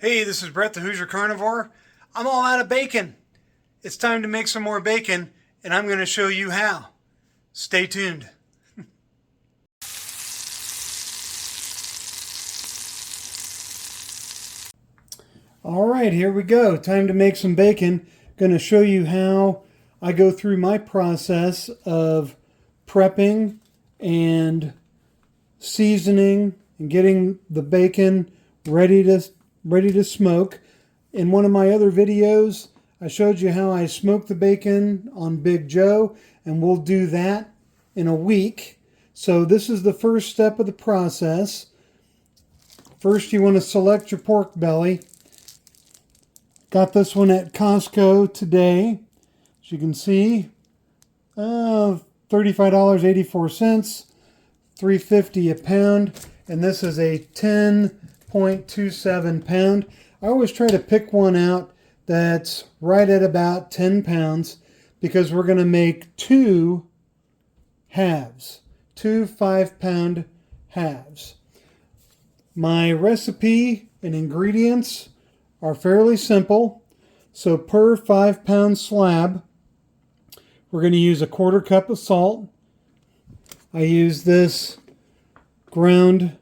Hey, this is Brett the Hoosier Carnivore. I'm all out of bacon. It's time to make some more bacon, and I'm going to show you how. Stay tuned. All right, here we go. Time to make some bacon. Going to show you how I go through my process of prepping and seasoning and getting the bacon ready to smoke. In one of my other videos, I showed you how I smoke the bacon on Big Joe, and we'll do that in a week. So this is the first step of the process. First, you want to select your pork belly. Got this one at Costco today. As you can see, $35.84, $3.50 a pound, and this is a 10.27 pound. I always try to pick one out that's right at about 10 pounds because we're going to make two halves, two 5-pound halves. My recipe and ingredients are fairly simple. So per 5-pound slab, we're going to use a 1/4 cup of salt. I use this ground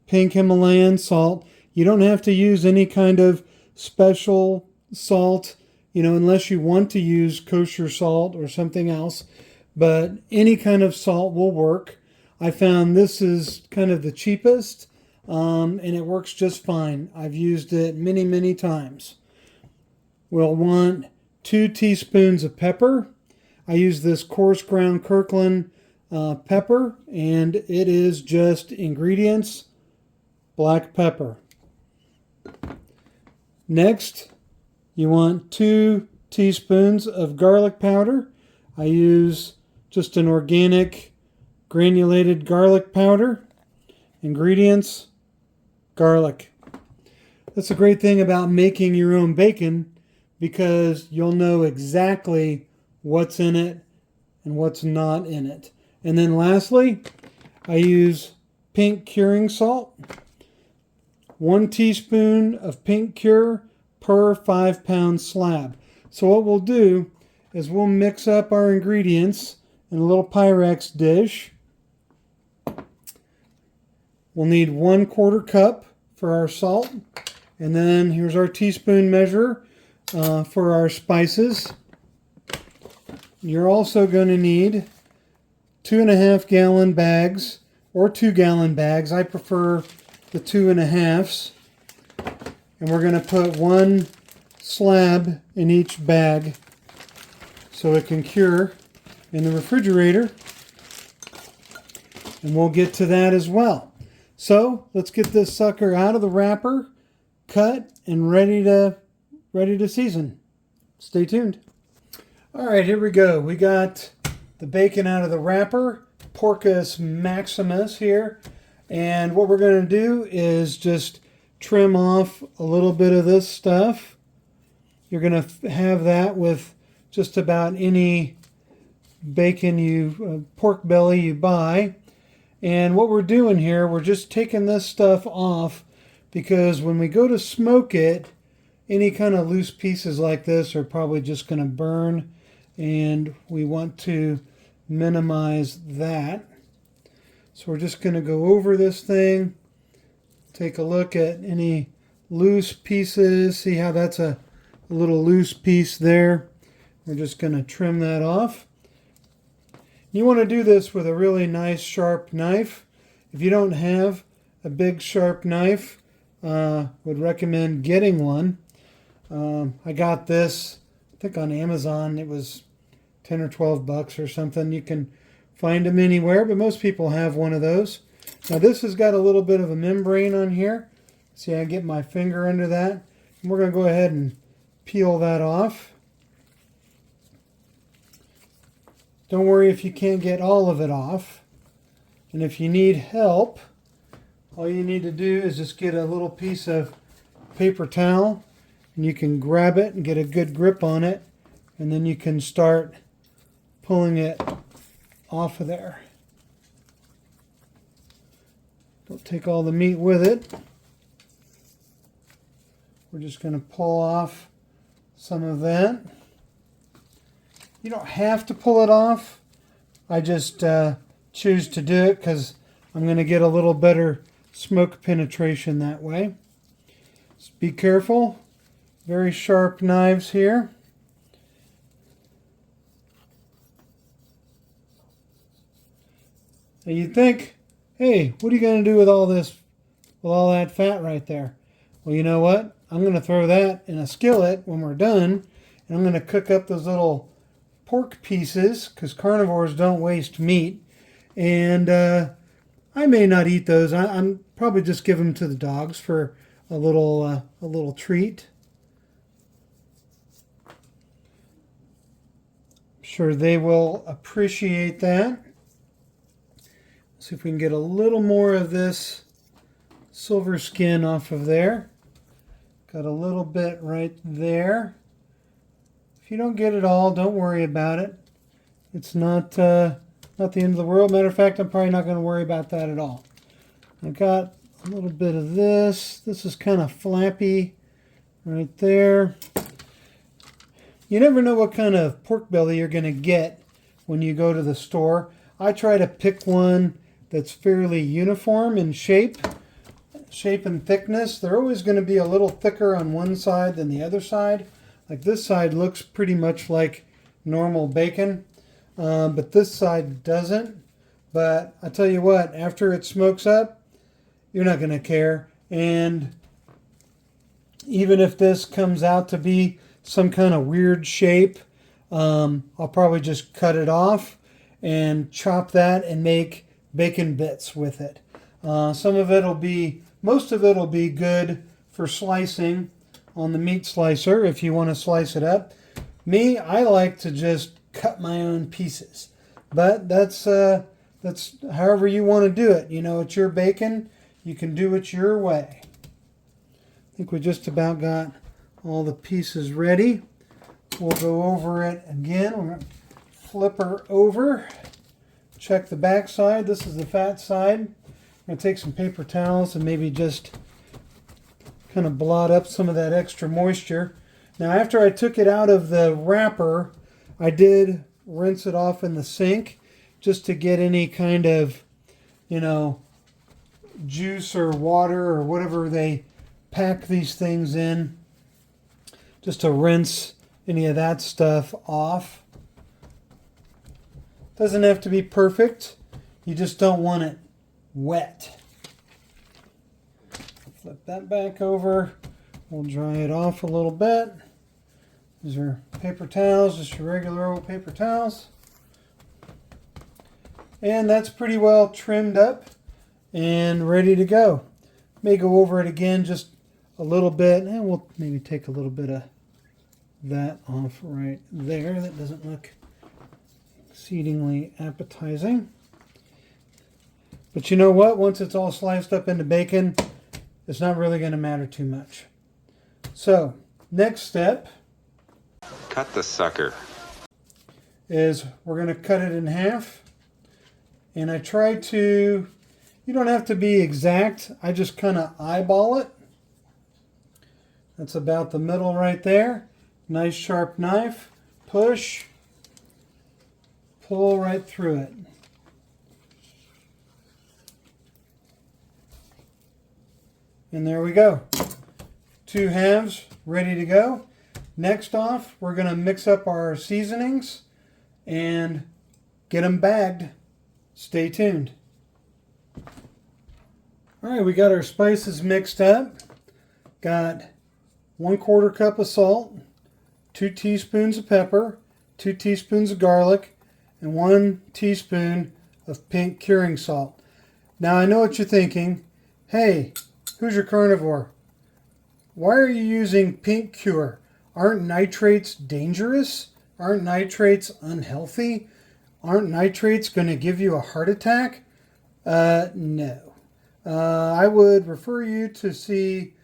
pink Himalayan salt. You don't have to use any kind of special salt, unless you want to use kosher salt or something else. But any kind of salt will work. I found this is kind of the cheapest, and it works just fine. I've used it many, many times. We'll want 2 teaspoons of pepper. I use this coarse ground Kirkland pepper, and it is just ingredients, black pepper. Next, you want 2 teaspoons of garlic powder. I use just an organic granulated garlic powder. Ingredients, garlic. That's a great thing about making your own bacon because you'll know exactly what's in it and what's not in it. And then lastly, I use pink curing salt. 1 teaspoon of pink cure per 5-pound slab. So what we'll do is we'll mix up our ingredients in a little Pyrex dish. We'll need 1/4 cup for our salt. And then here's our teaspoon measure for our spices. You're also going to need 2.5-gallon bags or 2-gallon bags. I prefer the 2.5s. And we're going to put 1 slab in each bag so it can cure in the refrigerator. And we'll get to that as well. So let's get this sucker out of the wrapper, cut, and ready to season. Stay tuned. All right, here we go. We got the bacon out of the wrapper, Porcus Maximus here. And what we're going to do is just trim off a little bit of this stuff. You're going to have that with just about any bacon pork belly you buy. And what we're doing here, we're just taking this stuff off because when we go to smoke it, any kind of loose pieces like this are probably just going to burn, and we want to minimize that. So we're just going to go over this thing, take a look at any loose pieces, see how that's a little loose piece there. We're just going to trim that off. You want to do this with a really nice sharp knife. If you don't have a big sharp knife, would recommend getting one. I got this, I think on Amazon. It was 10 or 12 bucks or something. You can find them anywhere, but most people have one of those. Now this has got a little bit of a membrane on here. See, I get my finger under that. And we're going to go ahead and peel that off. Don't worry if you can't get all of it off. And if you need help, all you need to do is just get a little piece of paper towel, and you can grab it and get a good grip on it, and then you can start pulling it off of there. Don't take all the meat with it. We're just going to pull off some of that. You don't have to pull it off. I just choose to do it because I'm going to get a little better smoke penetration that way. Just be careful. Very sharp knives here. And you'd think, hey, what are you going to do with all this, with all that fat right there? Well, you know what? I'm going to throw that in a skillet when we're done, and I'm going to cook up those little pork pieces, because carnivores don't waste meat. And I may not eat those. I'm probably just give them to the dogs for a little treat. I'm sure they will appreciate that. See if we can get a little more of this silver skin off of there. Got a little bit right there. If you don't get it all, don't worry about it. It's not the end of the world. Matter of fact, I'm probably not going to worry about that at all. I've got a little bit of this. This is kind of flappy right there. You never know what kind of pork belly you're going to get when you go to the store. I try to pick one that's fairly uniform in shape and thickness. They're always going to be a little thicker on one side than the other side. Like this side looks pretty much like normal bacon, but this side doesn't. But I tell you what, after it smokes up, you're not going to care. And even if this comes out to be some kind of weird shape, I'll probably just cut it off and chop that and make bacon bits with it. Most of it will be good for slicing on the meat slicer if you want to slice it up. Me, I like to just cut my own pieces. But that's however you want to do it. You know, it's your bacon. You can do it your way. I think we just about got all the pieces ready. We'll go over it again. We're going to flip her over. Check the back side. This is the fat side. I'm going to take some paper towels and maybe just kind of blot up some of that extra moisture. Now, after I took it out of the wrapper, I did rinse it off in the sink just to get any kind of, juice or water or whatever they pack these things in, just to rinse any of that stuff off. Doesn't have to be perfect. You just don't want it wet. Flip that back over. We'll dry it off a little bit. These are paper towels, just your regular old paper towels. And that's pretty well trimmed up and ready to go. May go over it again just a little bit, and we'll maybe take a little bit of that off right there. That doesn't look exceedingly appetizing. But you know what? Once it's all sliced up into bacon, it's not really going to matter too much. So, next step. Cut the sucker. Is we're going to cut it in half. And I try to, you don't have to be exact. I just kind of eyeball it. That's about the middle right there. Nice sharp knife. Push. Pull right through it. And there we go. 2 halves ready to go. Next off, we're going to mix up our seasonings and get them bagged. Stay tuned. All right, we got our spices mixed up. Got 1/4 cup of salt, 2 teaspoons of pepper, 2 teaspoons of garlic, and 1 teaspoon of pink curing salt. Now I know what you're thinking. Hey, who's your carnivore? Why are you using pink cure? Aren't nitrates dangerous? Aren't nitrates unhealthy? Aren't nitrates going to give you a heart attack? No. I would refer you to see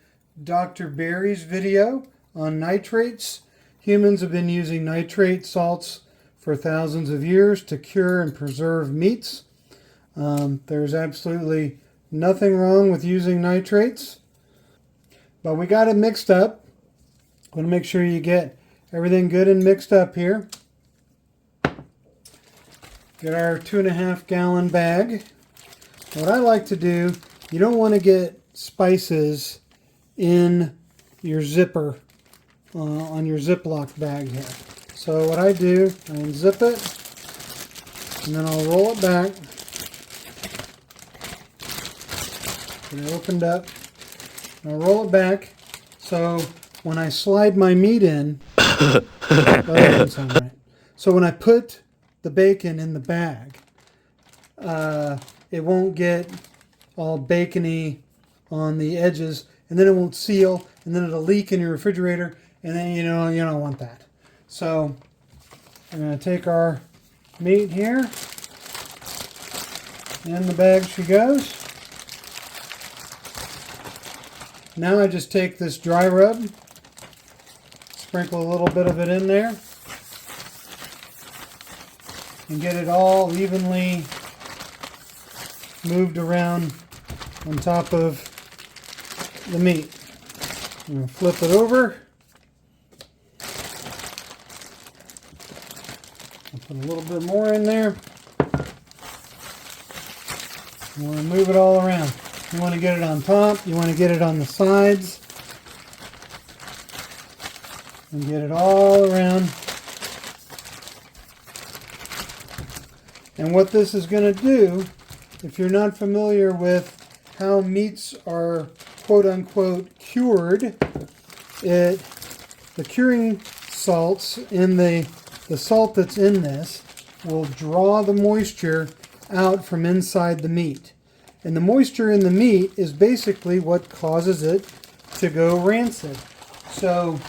Dr. Berry's video on nitrates. Humans have been using nitrate salts for thousands of years to cure and preserve meats. There's absolutely nothing wrong with using nitrates. But we got it mixed up. Want to make sure you get everything good and mixed up here. Get our 2.5 gallon bag. What I like to do, you don't want to get spices in your zipper on your Ziploc bag here. So what I do, I unzip it, and then I'll roll it back. Get it opened up. And I'll roll it back, so when I slide my meat in, that doesn't sound right. So when I put the bacon in the bag, it won't get all bacony on the edges, and then it won't seal, and then it'll leak in your refrigerator, and then you don't want that. So I'm going to take our meat here. In the bag she goes. Now I just take this dry rub, sprinkle a little bit of it in there, and get it all evenly moved around on top of the meat. I'm going to flip it over. I'll put a little bit more in there. You want to move it all around. You want to get it on top, you want to get it on the sides, and get it all around. And what this is going to do, if you're not familiar with how meats are quote-unquote cured, the curing salts in the salt that's in this will draw the moisture out from inside the meat. And the moisture in the meat is basically what causes it to go rancid. So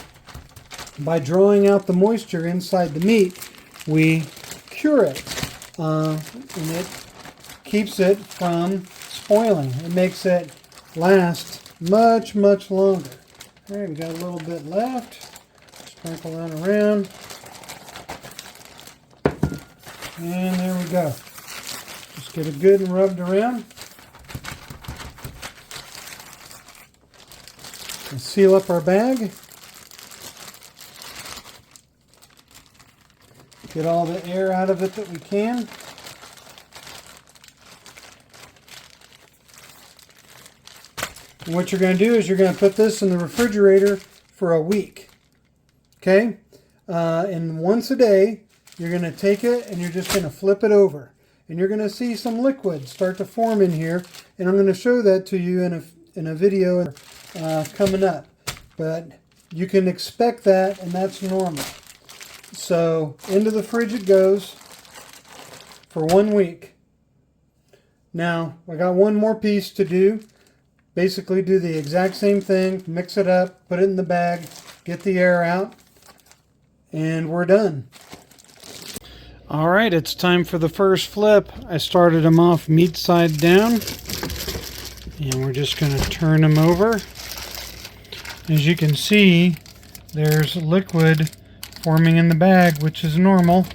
by drawing out the moisture inside the meat, we cure it. And it keeps it from spoiling. It makes it last much, much longer. All right, we got a little bit left. Sprinkle that around. And there we go. Just get it good and rubbed around. And seal up our bag. Get all the air out of it that we can. And what you're going to do is you're going to put this in the refrigerator for a week. Okay? And once a day, you're going to take it and you're just going to flip it over. And you're going to see some liquid start to form in here. And I'm going to show that to you in a video coming up. But you can expect that, and that's normal. So into the fridge it goes for 1 week. Now I got one more piece to do. Basically do the exact same thing. Mix it up, put it in the bag, get the air out, and we're done. All right, it's time for the first flip. I started them off meat side down, and we're just going to turn them over. As you can see, there's liquid forming in the bag, which is normal.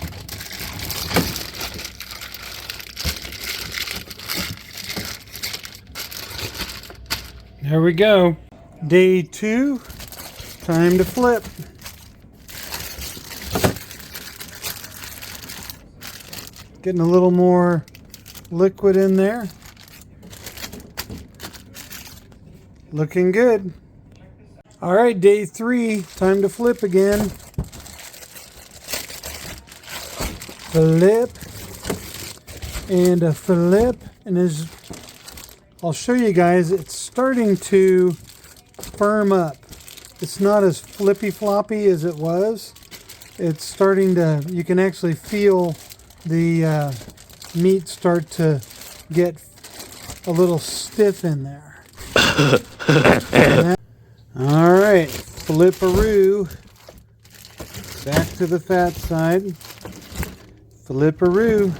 There we go. Day 2, time to flip. Getting a little more liquid in there. Looking good. All right, day 3, time to flip again. Flip and a flip, and as I'll show you guys, it's starting to firm up. It's not as flippy floppy as it was. It's starting to, you can actually feel the meat start to get a little stiff in there. All right, flipperoo. Back to the fat side. Flipperoo.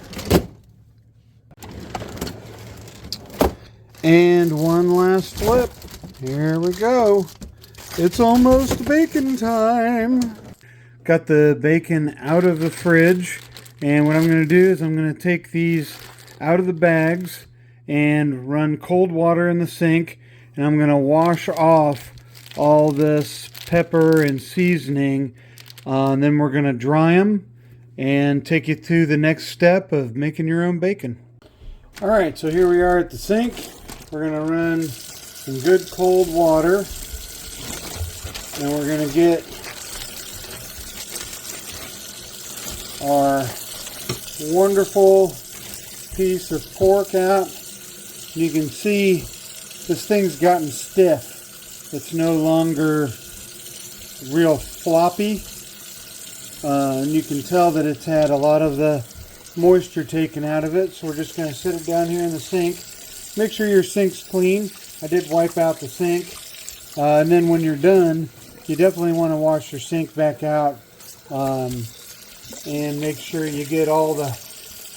And one last flip. Here we go. It's almost bacon time. Got the bacon out of the fridge. And what I'm going to do is I'm going to take these out of the bags and run cold water in the sink. And I'm going to wash off all this pepper and seasoning. And then we're going to dry them and take you through the next step of making your own bacon. All right, so here we are at the sink. We're going to run some good cold water, and we're going to get our wonderful piece of pork out. You can see this thing's gotten stiff. It's no longer real floppy. And you can tell that it's had a lot of the moisture taken out of it. So we're just going to sit it down here in the sink. Make sure your sink's clean. I did wipe out the sink. And then when you're done, you definitely want to wash your sink back out. And make sure you get all the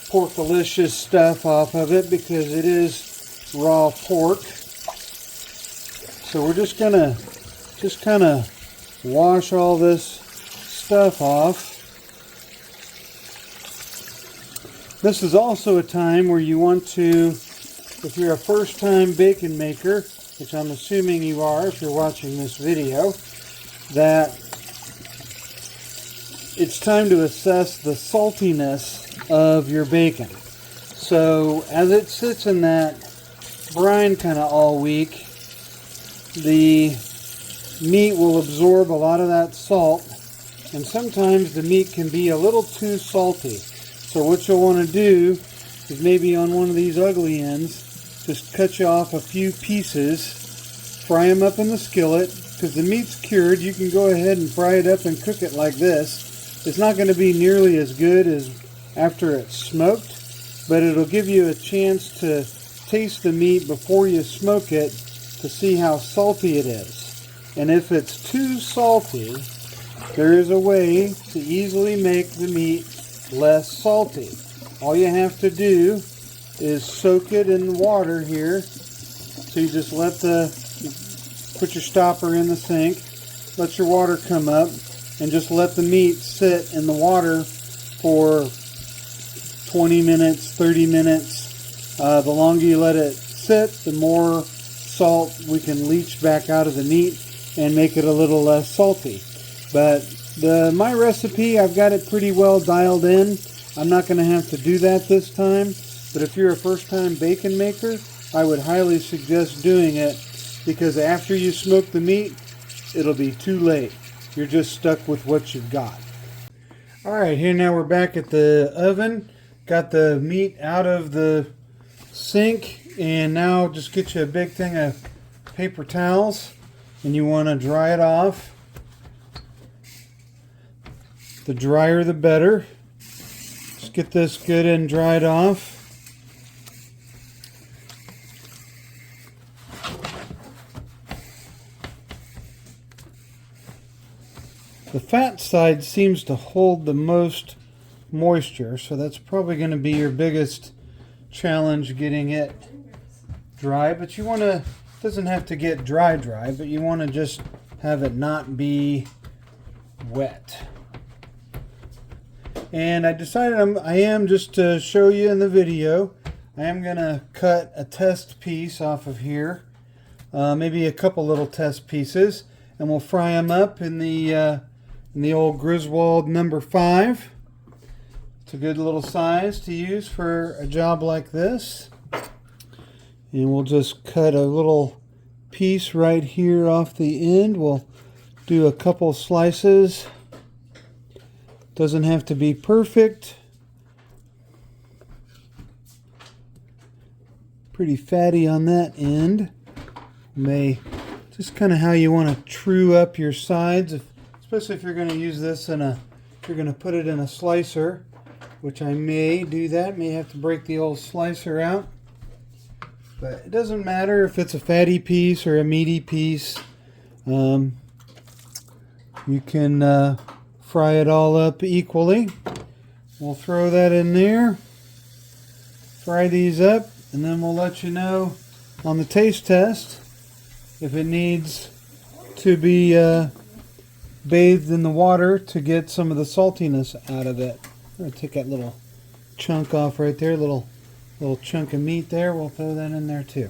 porkalicious stuff off of it, because it is raw pork. So we're just gonna kind of wash all this stuff off. This is also a time where you want to, if you're a first-time bacon maker, which I'm assuming you are if you're watching this video, that it's time to assess the saltiness of your bacon. So as it sits in that brine kind of all week, the meat will absorb a lot of that salt, and sometimes the meat can be a little too salty. So what you'll want to do is maybe on one of these ugly ends, just cut you off a few pieces, fry them up in the skillet, because the meat's cured. You can go ahead and fry it up and cook it like this. It's not going to be nearly as good as after it's smoked, but it'll give you a chance to taste the meat before you smoke it to see how salty it is. And if it's too salty, there is a way to easily make the meat less salty. All you have to do is soak it in water here. So you just put your stopper in the sink, let your water come up, and just let the meat sit in the water for 20 minutes, 30 minutes. The longer you let it sit, the more salt we can leach back out of the meat and make it a little less salty. But my recipe, I've got it pretty well dialed in. I'm not going to have to do that this time. But if you're a first-time bacon maker, I would highly suggest doing it, because after you smoke the meat, it'll be too late. You're just stuck with what you've got. Alright, here now we're back at the oven. Got the meat out of the sink, and now just get you a big thing of paper towels, and you want to dry it off. The drier the better. Just get this good and dried off. The fat side seems to hold the most moisture, so that's probably going to be your biggest challenge, getting it dry. But you want to, it doesn't have to get dry, but you want to just have it not be wet. And I decided I am just to show you in the video, I am going to cut a test piece off of here, maybe a couple little test pieces, and we'll fry them up in the old Griswold number 5. It's a good little size to use for a job like this. And we'll just cut a little piece right here off the end. We'll do a couple slices. Doesn't have to be perfect. Pretty fatty on that end. Just kind of how you want to true up your sides, especially if you're going to use this if you're going to put it in a slicer, which I may do that. May have to break the old slicer out. But it doesn't matter if it's a fatty piece or a meaty piece. You can fry it all up equally. We'll throw that in there. Fry these up, and then we'll let you know on the taste test if it needs to be bathed in the water to get some of the saltiness out of it. I'm going to take that little chunk off right there, little chunk of meat there. We'll throw that in there too.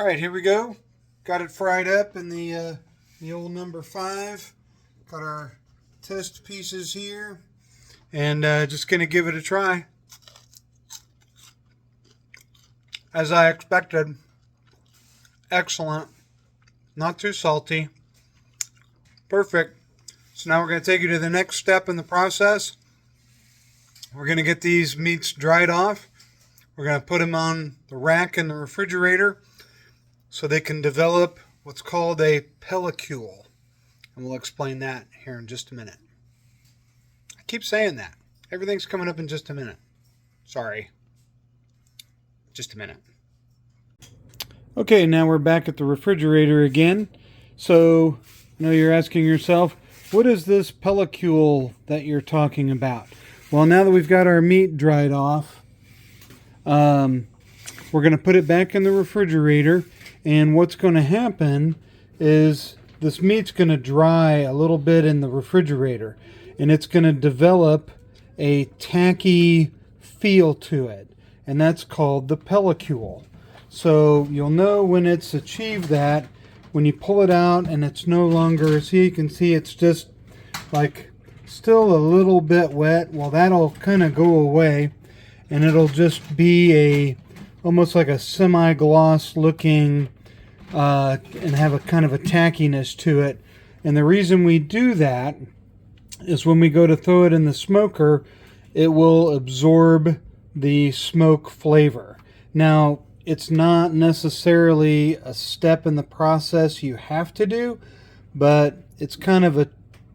All right, here we go. Got it fried up in the old number 5. Got our test pieces here, and just gonna give it a try. As I expected, excellent. Not too salty. Perfect. So now we're going to take you to the next step in the process. We're going to get these meats dried off. We're going to put them on the rack in the refrigerator so they can develop what's called a pellicule. And we'll explain that here in just a minute. I keep saying that. Everything's coming up in just a minute. Sorry. Just a minute. Okay, now we're back at the refrigerator again. So, I know you're asking yourself, what is this pellicule that you're talking about? Well, now that we've got our meat dried off, we're going to put it back in the refrigerator, and what's going to happen is this meat's going to dry a little bit in the refrigerator, and it's going to develop a tacky feel to it, and that's called the pellicule. So you'll know when it's achieved that when you pull it out and it's no longer, see, you can see it's just like still a little bit wet. Well, that'll kind of go away, and it'll just be almost like a semi-gloss looking and have a kind of a tackiness to it. And the reason we do that is when we go to throw it in the smoker, it will absorb the smoke flavor. Now, it's not necessarily a step in the process you have to do, but it's kind of a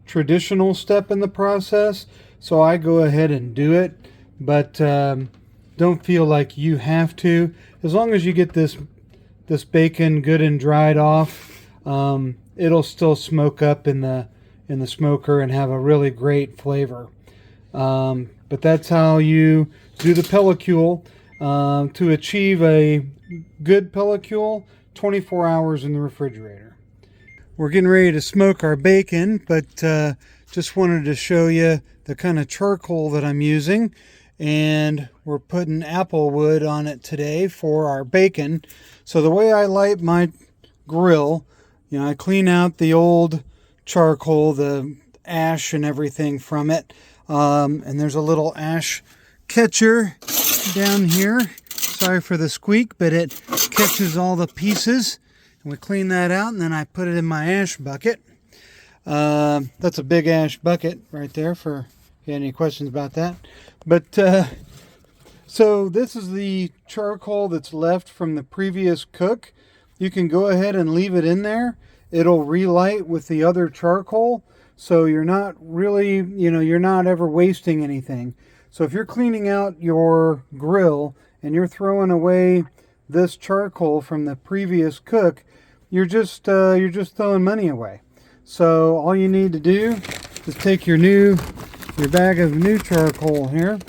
traditional step in the process, so I go ahead and do it, but don't feel like you have to. As long as you get this bacon good and dried off, it'll still smoke up in the smoker and have a really great flavor. But that's how you do the pellicule. To achieve a good pellicule, 24 hours in the refrigerator. We're getting ready to smoke our bacon, but just wanted to show you the kind of charcoal that I'm using. And we're putting apple wood on it today for our bacon. So the way I light my grill, I clean out the old charcoal, the ash and everything from it. And there's a little ash catcher down here. Sorry for the squeak, but it catches all the pieces. And we clean that out, and then I put it in my ash bucket. That's a big ash bucket right there for if you had any questions about that. But so this is the charcoal that's left from the previous cook. You can go ahead and leave it in there. It'll relight with the other charcoal. So you're not really, you're not ever wasting anything. So if you're cleaning out your grill and you're throwing away this charcoal from the previous cook, you're just throwing money away. So all you need to do is take your bag of new charcoal here.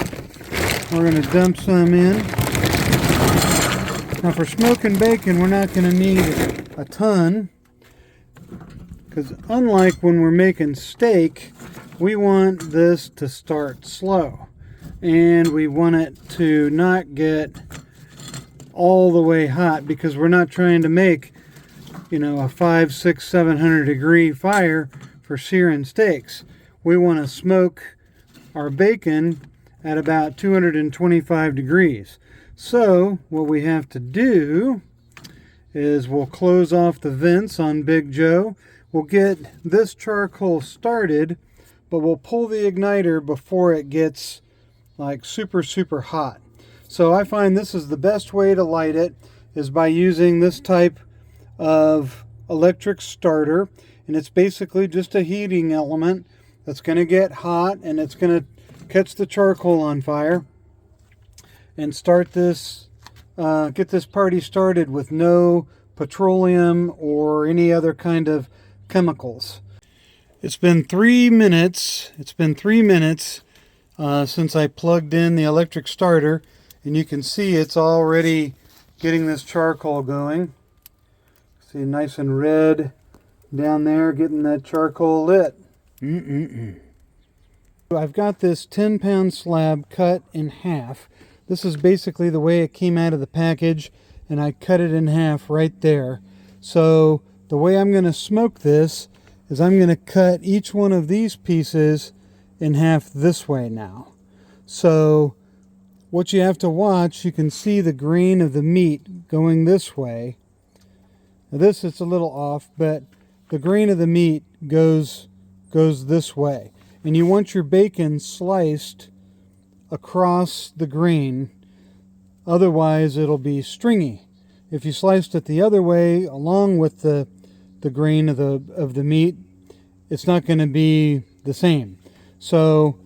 We're going to dump some in. Now for smoking bacon, we're not going to need a ton, because unlike when we're making steak, we want this to start slow. And we want it to not get all the way hot, because we're not trying to make, a 500, 600, 700 degree fire for searing steaks. We want to smoke our bacon at about 225 degrees. So what we have to do is we'll close off the vents on Big Joe. We'll get this charcoal started, but we'll pull the igniter before it gets like super hot. So I find this is the best way to light it, is by using this type of electric starter, and it's basically just a heating element that's going to get hot, and it's going to catch the charcoal on fire and start this get this party started with no petroleum or any other kind of chemicals. It's been 3 minutes. Since I plugged in the electric starter, and you can see it's already getting this charcoal going. See, nice and red down there, getting that charcoal lit. I've got this 10-pound slab cut in half. This is basically the way it came out of the package. and I cut it in half right there. So the way I'm going to smoke this is I'm going to cut each one of these pieces in half this way now. So what you have to watch, you can see the grain of the meat going this way. Now this is a little off, but the grain of the meat goes this way. And you want your bacon sliced across the grain, otherwise it'll be stringy. If you sliced it the other way along with the grain of the meat, it's not going to be the same. So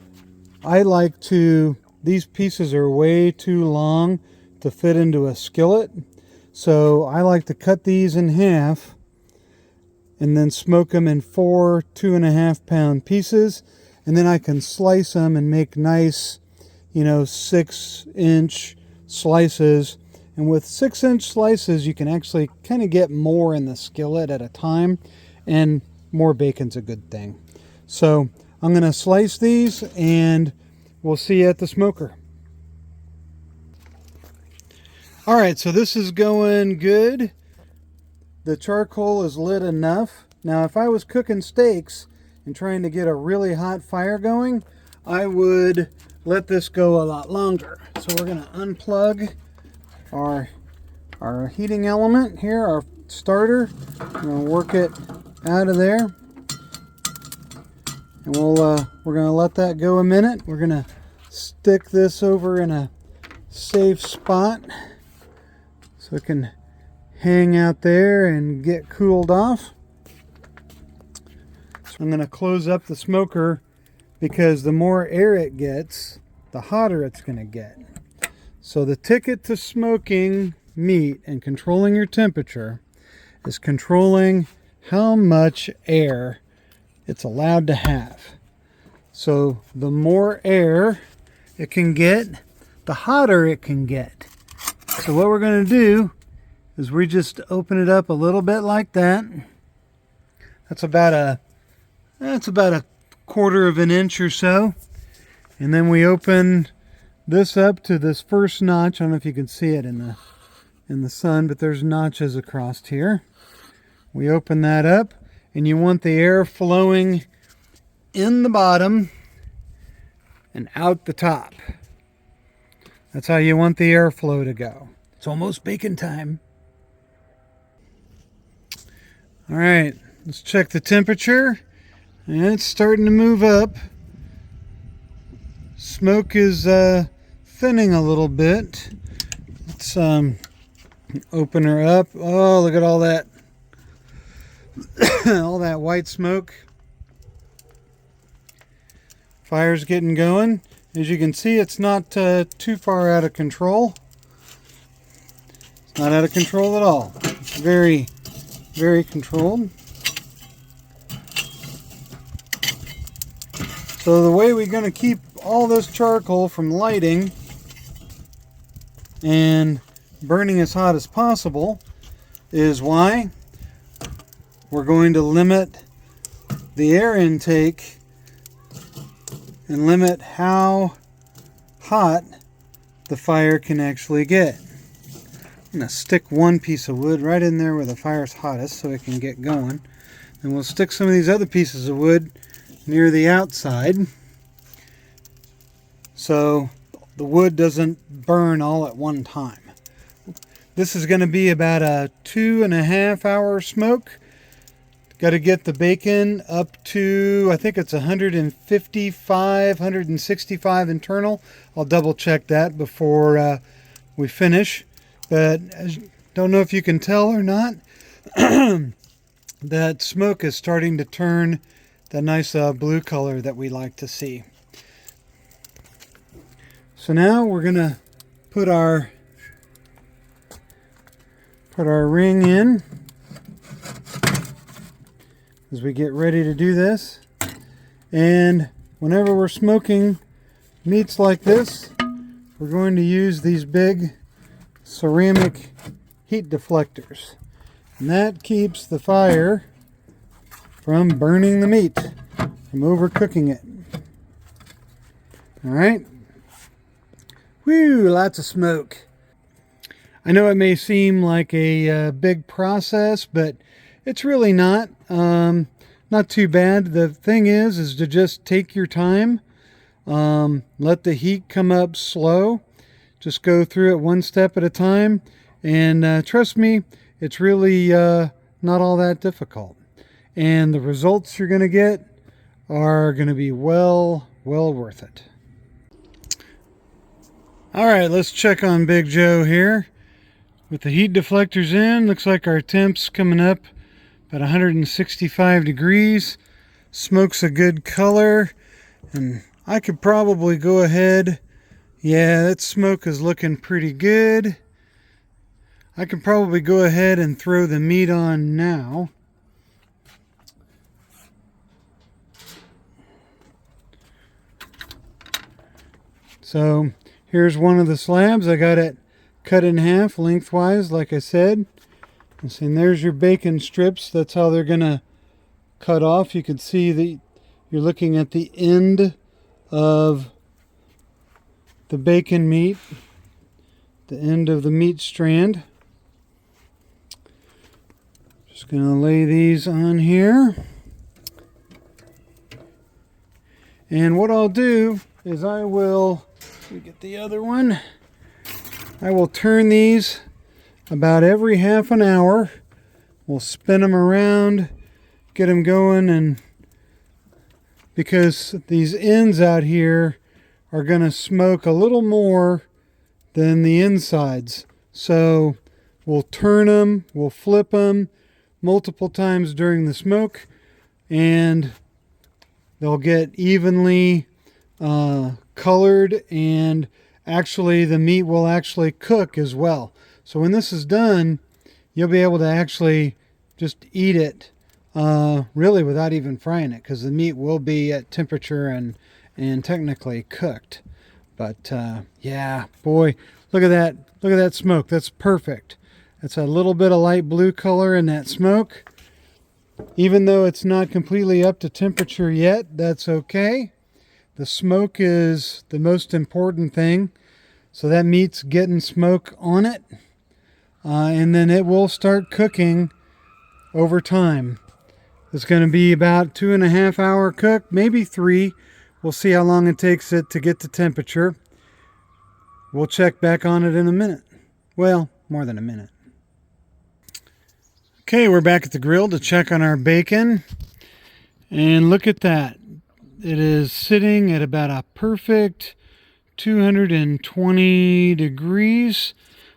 I like to, these pieces are way too long to fit into a skillet, so I like to cut these in half and then smoke them in 4 2.5 pound pieces, and then I can slice them and make nice, 6-inch slices. And with 6-inch slices, you can actually kind of get more in the skillet at a time, and more bacon's a good thing. So I'm going to slice these, and we'll see you at the smoker. All right, so this is going good. The charcoal is lit enough. Now, if I was cooking steaks and trying to get a really hot fire going, I would let this go a lot longer. So we're going to unplug our heating element here, our starter. I'm going to work it out of there, and we're going to let that go a minute. We're going to stick this over in a safe spot so it can hang out there and get cooled off. So I'm going to close up the smoker, because the more air it gets, the hotter it's going to get. So the ticket to smoking meat and controlling your temperature is controlling how much air it's allowed to have. So the more air it can get, the hotter it can get. So what we're going to do is we just open it up a little bit like that. That's about a 1/4 of an inch or so. And then we open this up to this first notch. I don't know if you can see it in the sun, but there's notches across here. We open that up, and you want the air flowing in the bottom and out the top. That's how you want the airflow to go. It's almost bacon time. All right, let's check the temperature. And it's starting to move up. Smoke is thinning a little bit. Let's open her up. Oh, look at all that all that white smoke. Fire's getting going. As you can see, it's not too far out of control. It's not out of control at all. It's very, very controlled. So the way we're going to keep all this charcoal from lighting and burning as hot as possible is why we're going to limit the air intake and limit how hot the fire can actually get. I'm going to stick one piece of wood right in there where the fire's hottest so it can get going. And we'll stick some of these other pieces of wood near the outside so the wood doesn't burn all at one time. This is going to be about a 2.5 hour smoke. Got to get the bacon up to, I think it's 155, 165 internal. I'll double check that before we finish. But I don't know if you can tell or not, that smoke is starting to turn the nice blue color that we like to see. So now we're going to put our ring in as we get ready to do this. And whenever we're smoking meats like this, we're going to use these big ceramic heat deflectors. And that keeps the fire from burning the meat, from overcooking it. All right. Whew, lots of smoke. I know it may seem like a big process, but it's really not. Not too bad. The thing is to just take your time. Let the heat come up slow. Just go through it one step at a time. And trust me, it's really not all that difficult. And the results you're going to get are going to be well worth it. All right, let's check on Big Joe here. With the heat deflectors in, looks like our temp's coming up about 165 degrees. Smoke's a good color, and I could probably go ahead. Yeah, that smoke is looking pretty good. I can probably go ahead and throw the meat on now. So here's one of the slabs. I got it cut in half lengthwise, like I said. And there's your bacon strips. That's how they're gonna cut off. You can see that you're looking at the end of the bacon meat, the end of the meat strand. Just gonna lay these on here. And what I'll do is I will, let me get the other one. I will turn these about every half an hour. We'll spin them around, get them going, and because these ends out here are going to smoke a little more than the insides. So we'll turn them, we'll flip them multiple times during the smoke, and they'll get evenly colored, and actually the meat will actually cook as well. So when this is done, you'll be able to actually just eat it really without even frying it, because the meat will be at temperature and technically cooked. But yeah, boy, look at that. Look at that smoke. That's perfect. That's a little bit of light blue color in that smoke. Even though it's not completely up to temperature yet, that's okay. The smoke is the most important thing. So that meat's getting smoke on it. And then it will start cooking over time. It's going to be about 2.5 hour cook, maybe 3. We'll see how long it takes it to get to temperature. We'll check back on it in a minute. Well, more than a minute. Okay, we're back at the grill to check on our bacon. And look at that. It is sitting at about a perfect 220 degrees,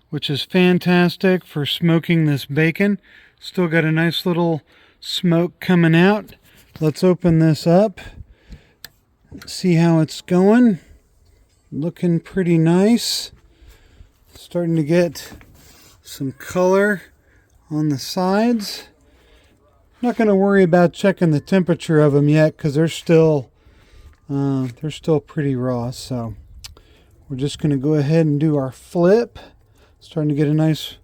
which is fantastic for smoking this bacon. Still got a nice little smoke coming out. Let's open this up. See how it's going. Looking pretty nice. Starting to get some color on the sides. Not going to worry about checking the temperature of them yet, because they're still pretty raw. So we're just going to go ahead and do our flip. Starting to get a nice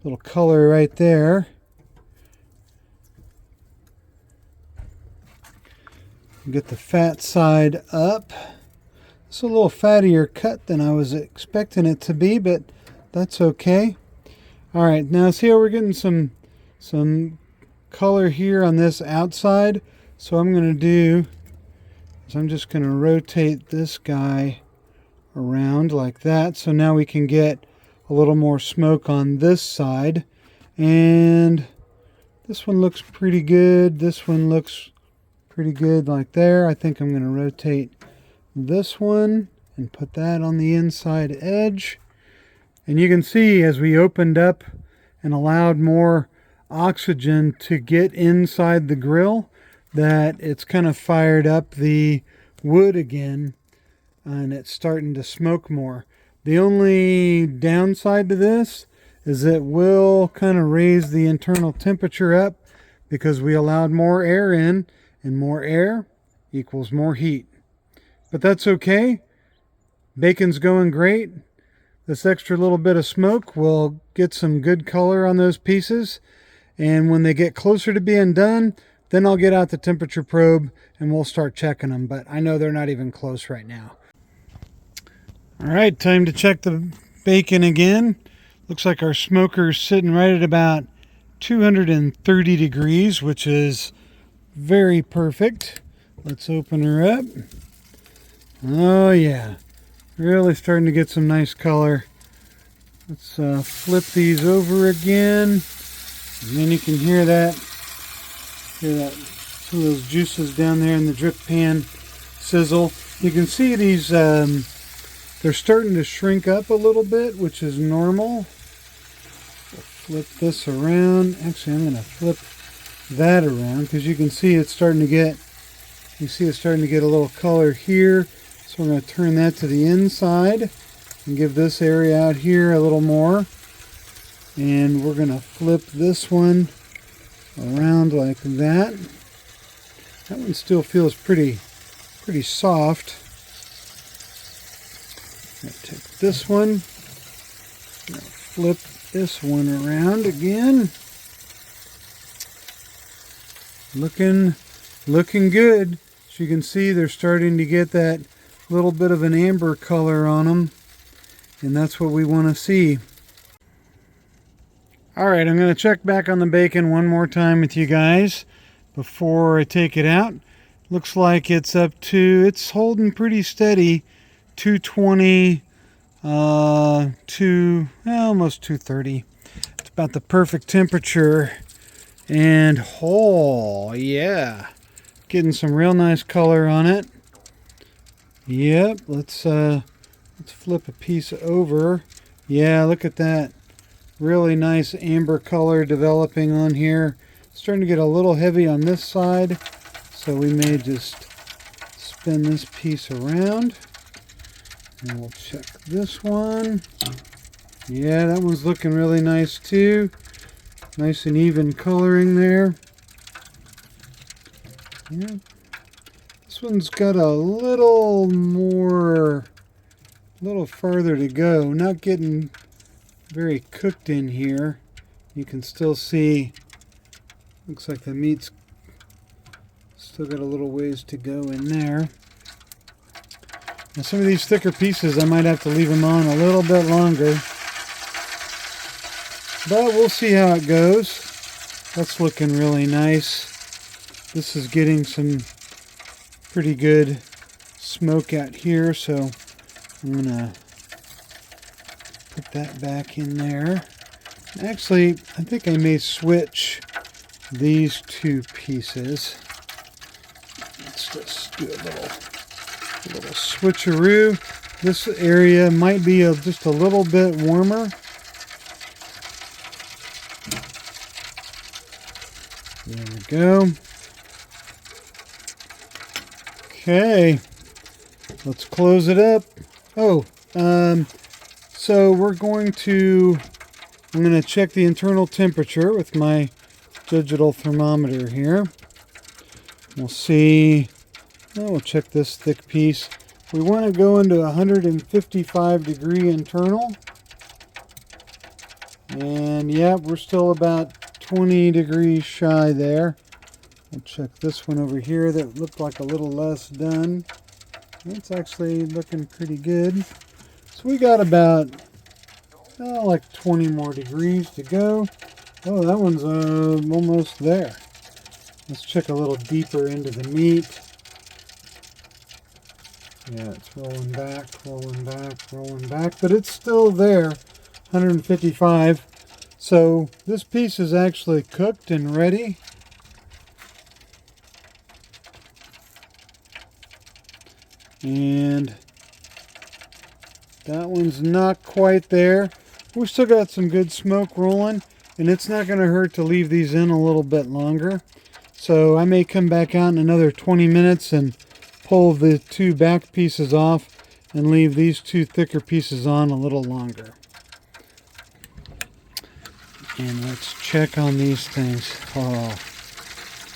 little color right there. Get the fat side up. It's a little fattier cut than I was expecting it to be, but that's okay. All right, now see how we're getting some color here on this outside. So I'm going to do is I'm just going to rotate this guy around like that. So now we can get a little more smoke on this side. And this one looks pretty good. This one looks pretty good like there. I think I'm going to rotate this one and put that on the inside edge. And you can see as we opened up and allowed more oxygen to get inside the grill that it's kind of fired up the wood again, and it's starting to smoke more. The only downside to this is it will kind of raise the internal temperature up because we allowed more air in, and more air equals more heat. But that's okay. Bacon's going great. This extra little bit of smoke will get some good color on those pieces. And when they get closer to being done, then I'll get out the temperature probe and we'll start checking them. But I know they're not even close right now. All right, time to check the bacon again. Looks like our smoker's sitting right at about 230 degrees, which is very perfect. Let's open her up. Oh yeah, really starting to get some nice color. Let's flip these over again, and then you can hear that some of those juices down there in the drip pan sizzle. You can see these they're starting to shrink up a little bit, which is normal. Flip this around. Actually, I'm going to flip that around because you can see it's starting to get a little color here. So we're going to turn that to the inside and give this area out here a little more. And we're going to flip this one around like that. That one still feels pretty soft. I'm going to take this one, flip this one around again. Looking good. As you can see, they're starting to get that little bit of an amber color on them, and that's what we want to see. Alright, I'm going to check back on the bacon one more time with you guys before I take it out. Looks like it's holding pretty steady, 220 to almost 230. It's about the perfect temperature, and oh yeah, getting some real nice color on it. Yep, let's flip a piece over. Yeah, look at that. Really nice amber color developing on here. It's starting to get a little heavy on this side, so we may just spin this piece around. And we'll check this one. Yeah, that one's looking really nice too. Nice and even coloring there. Yeah. This one's got a little further to go. Not getting very cooked in here. You can still see, looks like the meat's still got a little ways to go in there. Now some of these thicker pieces I might have to leave them on a little bit longer, but we'll see how it goes. That's looking really nice. This is getting some pretty good smoke out here, so I'm gonna put that back in there. Actually, I think I may switch these two pieces. Let's just do a little switcheroo. This area might be just a little bit warmer. There we go. Okay, let's close it up. So I'm going to check the internal temperature with my digital thermometer here. We'll see. We'll check this thick piece. We want to go into 155 degree internal. And yeah, we're still about 20 degrees shy there. We'll check this one over here that looked like a little less done. It's actually looking pretty good. So we got about like 20 more degrees to go. Oh, that one's almost there. Let's check a little deeper into the meat. Yeah, it's rolling back, but it's still there, 155. So this piece is actually cooked and ready. And that one's not quite there. We've still got some good smoke rolling, and it's not going to hurt to leave these in a little bit longer. So I may come back out in another 20 minutes and pull the two back pieces off and leave these two thicker pieces on a little longer. And let's check on these things.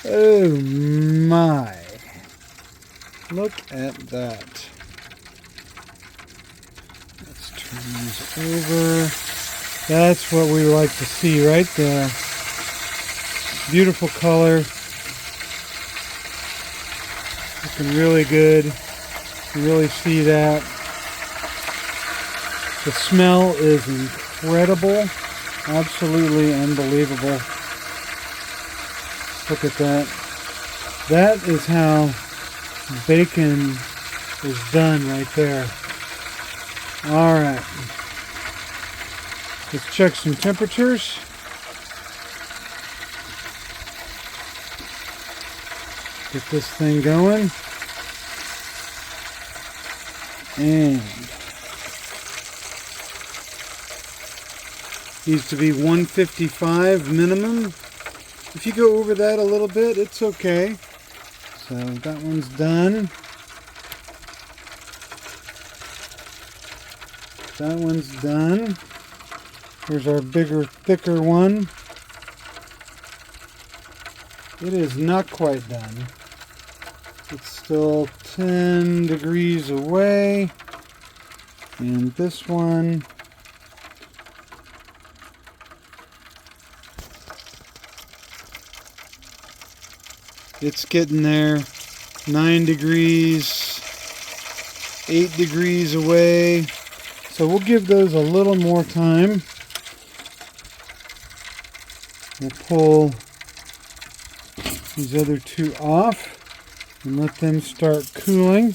Oh my. Look at that. Let's turn these over. That's what we like to see right there. Beautiful color. Looking really good. You really see that. The smell is incredible. incredible. Absolutely unbelievable. Look at that. That is how bacon is done right there. Alright. Let's check some temperatures. Get this thing going. And needs to be 155 minimum. If you go over that a little bit, it's okay. So that one's done. That one's done. Here's our bigger, thicker one. It is not quite done. It's still 10 degrees away. And this one, it's getting there. 9 degrees, 8 degrees away. So we'll give those a little more time. We'll pull these other two off and let them start cooling.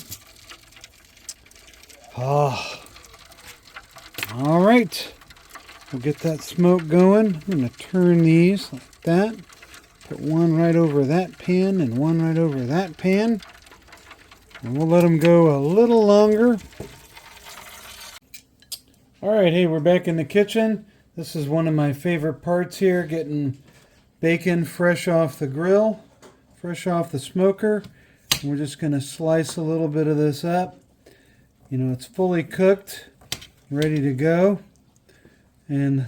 Ah, all right. We'll get that smoke going. I'm going to turn these like that. Put one right over that pan and one right over that pan. And we'll let them go a little longer. All right, hey, we're back in the kitchen. This is one of my favorite parts here, getting bacon fresh off the grill, fresh off the smoker. And we're just going to slice a little bit of this up. You know, it's fully cooked, ready to go. And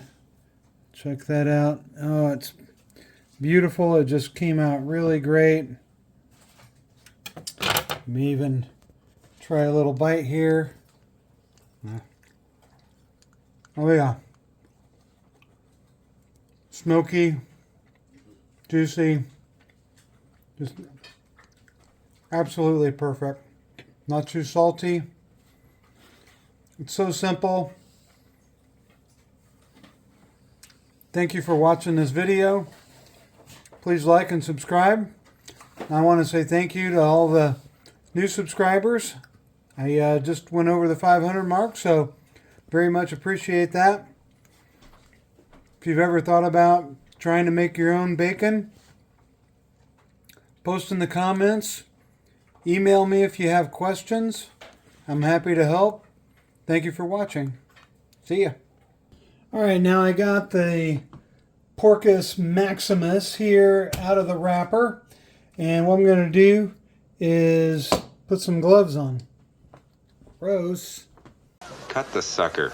check that out. Oh, it's beautiful. It just came out really great. May even try a little bite here. Oh yeah. Smoky, juicy, just absolutely perfect. Not too salty. It's so simple. Thank you for watching this video. Please like and subscribe. I want to say thank you to all the new subscribers. I just went over the 500 mark, so very much appreciate that. If you've ever thought about trying to make your own bacon, post in the comments. Email me if you have questions. I'm happy to help. Thank you for watching. See ya. Alright, now I got the Porcus Maximus here out of the wrapper. And what I'm going to do is put some gloves on. Gross. Cut the sucker.